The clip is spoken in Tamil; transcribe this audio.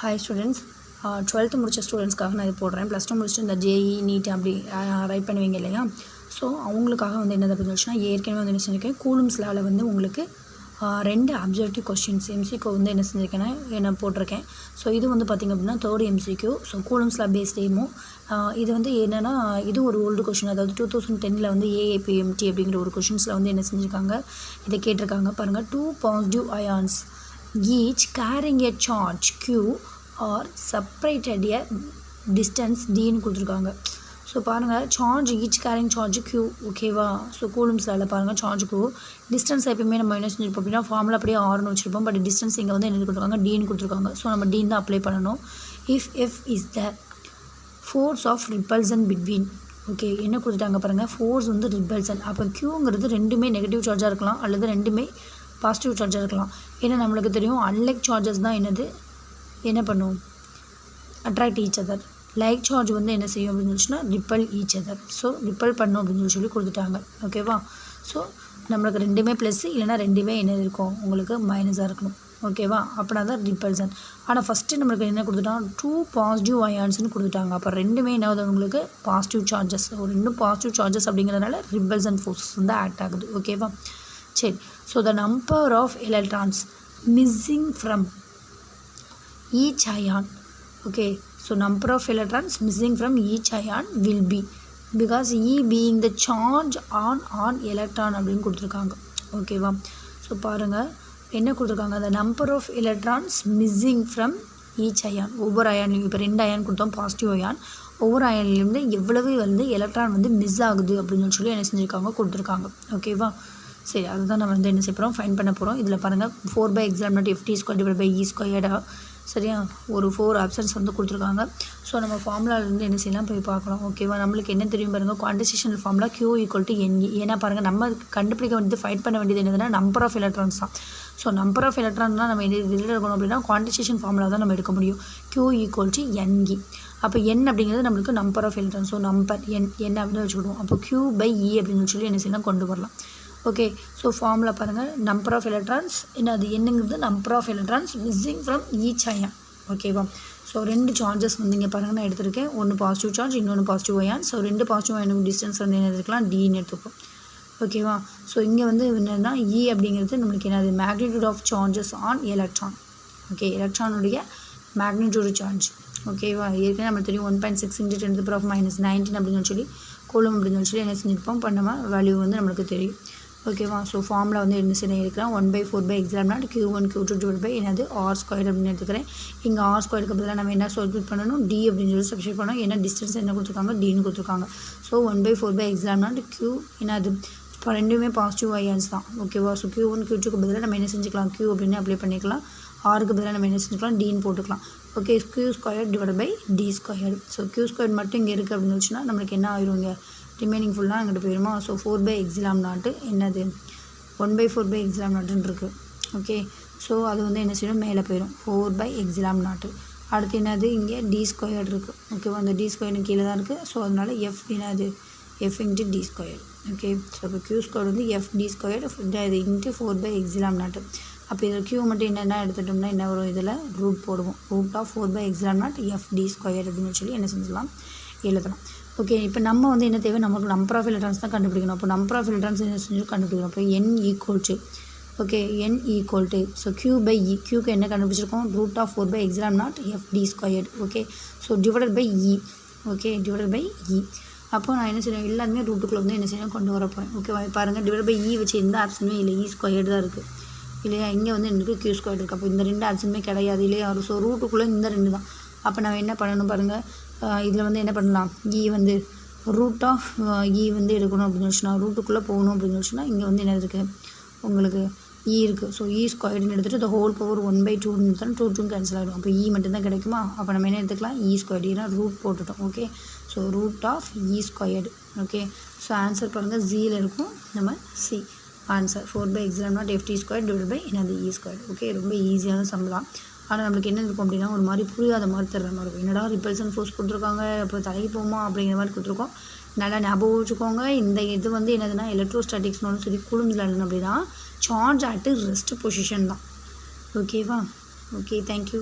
Hi students, 12th முடிச்ச ஸ்டூடெண்ட்ஸ்க்காக நான் இது போடுறேன். ப்ளஸ் டூ முடிச்சுட்டு இந்த ஜேஇ நீட் அப்படி ரைட் பண்ணுவீங்க இல்லையா? ஸோ அவங்களுக்காக வந்து என்னது அப்படின்னு சொல்லிச்சுன்னா, ஏற்கனவே வந்து என்ன செஞ்சுருக்கேன், கூலும்ஸ் லாவில் வந்து உங்களுக்கு 2 அப்ஜெக்டிவ் கொஸ்டின்ஸ் எம்சிக்யூ வந்து என்ன செஞ்சுருக்கேன்னா என்ன போட்டிருக்கேன். ஸோ இது வந்து பார்த்திங்க அப்படின்னா 3rd MCQ. So Coulomb's law based ஏமோ இது வந்து என்னென்னா, இது ஒரு ஓல்டு கொஷின், அதாவது 2010 வந்து ஏஏபிஎம்டி அப்படிங்கிற ஒரு கொஷின்ஸில் வந்து என்ன செஞ்சுருக்காங்க, இதை கேட்டிருக்காங்க பாருங்கள். 2 positive ions each carrying a charge q or separated a distance dன்னு கொடுத்துருக்காங்க. ஸோ பாருங்கள், charge each carrying charge q, ஓகேவா? ஸோ கூலும்ஸில் பாருங்கள், சார்ஜ் q, டிஸ்டன்ஸ் எப்பயுமே நம்ம என்ன செஞ்சுருப்போம் அப்படின்னா ஃபார்முலா அப்படியே ஆர்னு வச்சுருப்போம். பட் டிஸ்டன்ஸ் இங்கே வந்து என்ன கொடுத்துருக்காங்க, டின்னு கொடுத்துருக்காங்க. ஸோ நம்ம டின்னு தான் அப்ளை பண்ணணும். If F is the force of repulsion between, okay, என்ன கொடுத்துட்டாங்க பாருங்கள், ஃபோர்ஸ் வந்து ரிப்பல்சன். அப்போ க்யூங்கிறது ரெண்டுமே நெகட்டிவ் சார்ஜாக இருக்கலாம் அல்லது ரெண்டுமே பாசிட்டிவ் சார்ஜாக இருக்கலாம். ஏன்னா நம்மளுக்கு தெரியும் அன்லைக் சார்ஜஸ் தான் என்னது என்ன பண்ணும், attract each other. Like charge வந்து என்ன செய்யும் அப்படின்னு சொல்லிச்சுன்னா repel each other. So repel பண்ணும் அப்படின்னு சொல்லி கொடுத்துட்டாங்க, ஓகேவா? ஸோ நம்மளுக்கு ரெண்டுமே ப்ளஸ் இல்லைனா ரெண்டுமே என்ன இருக்கும், உங்களுக்கு மைனஸாக இருக்கணும், ஓகேவா? அப்படின்னா தான் ரிப்பல்சன். ஆனால் ஃபஸ்ட்டு நம்மளுக்கு என்ன கொடுத்துட்டாங்க, 2 பாசிட்டிவ் அயான்ஸ்னு கொடுத்துட்டாங்க. அப்போ ரெண்டுமே என்ன ஆகுது, உங்களுக்கு பாசிட்டிவ் சார்ஜஸ். ரெண்டும் பாசிட்டிவ் சார்ஜஸ் அப்படிங்கிறதுனால ரிப்பல்சன் ஃபோர்ஸஸ் வந்து ஆக்ட் ஆகுது, ஓகேவா? சரி. So the number of electrons missing from each ion, okay, so number of electrons missing from each ion will be, because e being the charge on electron அப்படின்னு கொடுத்துருக்காங்க, ஓகேவா? ஸோ பாருங்கள் என்ன கொடுத்துருக்காங்க, the number of electrons missing from each ion. ஒவ்வொரு அயான்லையும் இப்போ 2 அயான் கொடுத்தோம், பாசிட்டிவ் அயான். ஒவ்வொரு அயான்லேருந்து எவ்வளவு வந்து எலக்ட்ரான் வந்து மிஸ் ஆகுது அப்படின்னு சொல்லி என்ன செஞ்சுருக்காங்க, கொடுத்துருக்காங்க, ஓகேவா? சரி, அதுதான் நம்ம வந்து என்ன செய்ய போகிறோம், ஃபைன் பண்ண போகிறோம். இதில் பாருங்கள் 4/(x)(ft²/e²) சரியா, ஒரு 4 ஆப்ஷன்ஸ் வந்து கொடுத்துருக்காங்க. ஸோ நம்ம ஃபார்முலாலேருந்து என்ன செய்யலாம் போய் பார்க்கலாம், ஓகேவா? நம்மளுக்கு என்ன தெரியும் பாருங்கள், குவான்டிசேஷனல் ஃபார்முலா Q = NE. ஏன்னா பாருங்கள், நம்ம கண்டுபிடிக்க வேண்டியது, ஃபைட் பண்ண வேண்டியது என்னதுன்னா நம்பர் ஆஃப் எலக்ட்ரான்ஸ் தான். ஸோ நம்பர் ஆஃப் எலக்ட்ரான்லாம் நம்ம இதில் இருக்கணும் அப்படின்னா குவான்டிசேஷன் ஃபார்முலா தான் நம்ம எடுக்க முடியும். Q = NE. அப்போ n அப்படிங்கிறது நம்மளுக்கு number of electrons. So number n அப்படின்னு வச்சுக்கிடுவோம். அப்போ Q/E அப்படின்னு சொல்லி என்ன செய்யலாம், கொண்டு வரலாம், ஓகே. ஸோ ஃபார்முலா பாருங்கள், நம்பர் ஆஃப் எலக்ட்ரான்ஸ் என்னது, என்னங்கிறது number of electrons missing from each ion, ஓகேவா? ஸோ 2 சார்ஜஸ் வந்து இங்கே பாருங்கள் நான் எடுத்திருக்கேன். ஒன்று பாசிட்டிவ் சார்ஜ், இன்னொன்று பாசிட்டிவ் அயான். ஸோ 2 பாசிட்டிவ் அயானுக்கு டிஸ்டன்ஸ் வந்து என்ன எடுத்துக்கலாம், டின்னு எடுத்துப்போம், ஓகேவா? ஸோ இங்கே வந்து என்னென்னா E அப்படிங்கிறது நம்மளுக்கு என்னது, magnitude of charges on electron, okay, எலக்ட்ரானுடைய மேக்னிடியூட் சார்ஜ், ஓகேவா? ஏற்கனவே நம்ம தெரியும் 1.6 × 10⁻−19 அப்படின்னு சொல்லி கூலும் அப்படின்னு சொல்லி என்ன செஞ்சுருப்போம், பண்ண வேல்யூ வந்து நம்மளுக்கு தெரியும், ஓகேவா? ஸோ ஃபார்முலா வந்து என்ன செய்ய இருக்கிறேன், 1/4/(ε0 Q1 Q2) என்னது R² அப்படின்னு எடுத்துக்கிறேன். இங்கே R²க்கு பதிலாக நம்ம என்ன சப்ஸ்டிட்யூட் பண்ணணும், D அப்படின்னு சொல்லி சப்ஸ்டிட்யூட் பண்ணணும். ஏன்னா டிஸ்டன்ஸ் என்ன கொடுத்துருக்காங்க, Dன்னு கொடுத்துருக்காங்க. ஸோ 1/4/(ε0 Q என்னது, இப்போ ரெண்டுமே பாசிட்டிவ் அயான்ஸ் தான், ஓகேவா? ஸோ Q1 Q2க்கு பதிலாக நம்ம என்ன செஞ்சுக்கலாம், Q அப்படின்னு அப்ளை பண்ணிக்கலாம். Rக்கு பதிலாக நம்ம என்ன செஞ்சுக்கலாம், Dன்னு போட்டுக்கலாம், okay. Q² / D². So Q² மட்டும் இங்கே இருக்குது அப்படின்னு வச்சுன்னா நம்மளுக்கு என்ன ஆயிடுங்க, ரிமைனிங் ஃபுல்லாக அங்கிட்டு போயிடுமா. ஸோ 4/(ε0) என்னது 1/4/(ε0) இருக்குது, ஓகே. ஸோ அது வந்து என்ன செய்யணும், மேலே போயிடும், 4/(ε0). அடுத்து என்னது, இங்கே D² இருக்குது, ஓகேவா? அந்த D² கீழே தான் இருக்குது. ஸோ அதனால் F என்னது, F × D², ஓகே. ஸோ இப்போ Q² வந்து FD² இது × 4/(ε0). அப்போ இதில் Q மட்டும் என்னென்ன எடுத்துட்டோம்னா என்ன வரும், இதில் ரூட் போடுவோம், √4/(ε0 FD² அப்படின்னு சொல்லி என்ன செஞ்சிடலாம், எழுதலாம், ஓகே. இப்போ நம்ம வந்து என்ன தேவை, நமக்கு நம்பர் ஆஃப் எலக்ட்ரான்ஸ் தான் கண்டுபிடிக்கணும். அப்போ நம்பர் ஆஃப் எலக்ட்ரான்ஸ் என்ன செஞ்சு கண்டுபிடிக்கணும். அப்போ n = okay, n = so Q/E, Qக்கு என்ன கண்டுபிடிச்சிருக்கோம், √4/(ε0 FD², okay. So /E, okay, /E. அப்போ நான் என்ன செய்யணும், எல்லாருமே ரூட்டுக்குள்ளே வந்து என்ன செய்யணும், கொண்டு வர போகிறேன், ஓகேவா? பாருங்கள், /E வச்சு எந்த ஆப்ஷனுமே இல்லை, E² தான் இருக்குது இல்லையா? இங்கே வந்து எனக்கு Q² இருக்குது. அப்போ இந்த 2 ஆப்ஷனுமே கிடையாது இல்லையா? ஸோ ரூட்டுக்குள்ளே இந்த 2 தான். அப்போ நம்ம என்ன பண்ணணும் பாருங்கள், இதில் வந்து என்ன பண்ணலாம், E வந்து √E வந்து எடுக்கணும் அப்படின்னு சொல்லிச்சுன்னா, ரூட்டுக்குள்ளே போகணும் அப்படின்னு சொல்லிச்சுன்னா இங்கே வந்து என்ன இருக்குது, உங்களுக்கு E இருக்குது. ஸோ E² எடுத்துகிட்டு the whole power 1/2 எடுத்தாலும் 2 கேன்சல் ஆகிடும். அப்போ E மட்டும்தான் கிடைக்குமா? அப்போ நம்ம என்ன எடுத்துக்கலாம், E², ஏன்னா ரூட் போட்டுட்டோம், okay. So √E², okay. So answer பாருங்கள், ஜியில் இருக்கும், நம்ம C ஆன்சர் 4/(ε0 FD² என்னது E², ஓகே. ரொம்ப ஈஸியான சம் தான். ஆனால் நம்மளுக்கு என்ன இருக்கும் அப்படின்னா, ஒரு மாதிரி புரியாத மாதிரி தர்ற மாதிரி இருக்கும். என்னடா ரிப்பல்சன் ஃபோர்ஸ் கொடுத்துருக்காங்க, அப்புறம் தலைக்கு போகுமா அப்படிங்கிற மாதிரி கொடுத்துருக்கோம். நல்லா ஞாபகம் வச்சுக்கோங்க. இந்த இது வந்து என்னதுன்னா எலக்ட்ரோஸ்டாட்டிக்ஸ்னாலும் சரி, கூலும்ஸில் என்ன அப்படின்னா சார்ஜ் அட் ரெஸ்ட் பொசிஷன் தான், ஓகேவா? Okay, thank you.